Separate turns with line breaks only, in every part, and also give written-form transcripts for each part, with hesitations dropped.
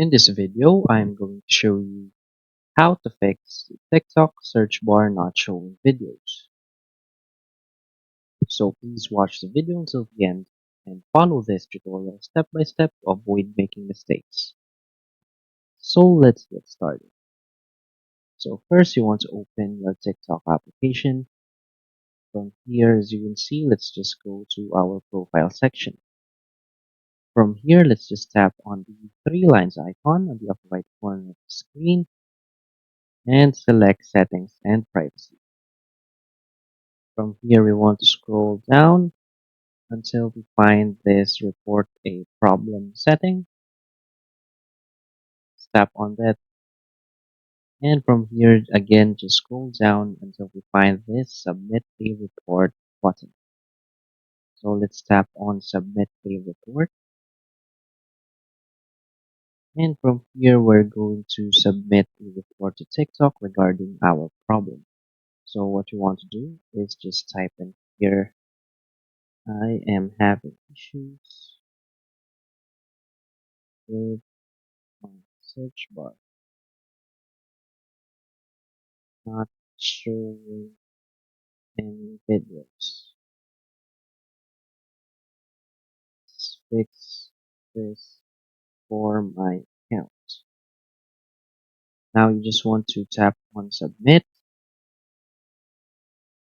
In this video, I'm going to show you how to fix TikTok search bar not showing videos. So please watch the video until the end and follow this tutorial step by step to avoid making mistakes. So let's get started. So first you want to open your TikTok application. From here, as you can see, let's just go to our profile section. From here, let's just tap on the three lines icon on the upper right corner of the screen and select settings and privacy. From here, we want to scroll down until we find this report a problem setting. Tap on that. And from here, again, just scroll down until we find this submit a report button. So let's tap on submit a report. And from here, we're going to submit a report to TikTok regarding our problem. So what you want to do is just type in here, I am having issues with my search bar not showing any videos. Let's fix this for my account. Now you just want to tap on submit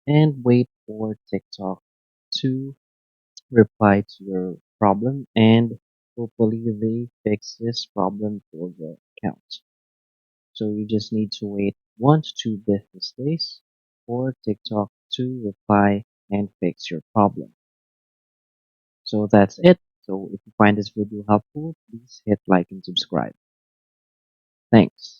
and wait for TikTok to reply to your problem, and hopefully they fix this problem for the account. So you just need to wait 1 to 2 business days for TikTok to reply and fix your problem. So that's it. So if you find this video helpful, please hit like and subscribe. Thanks.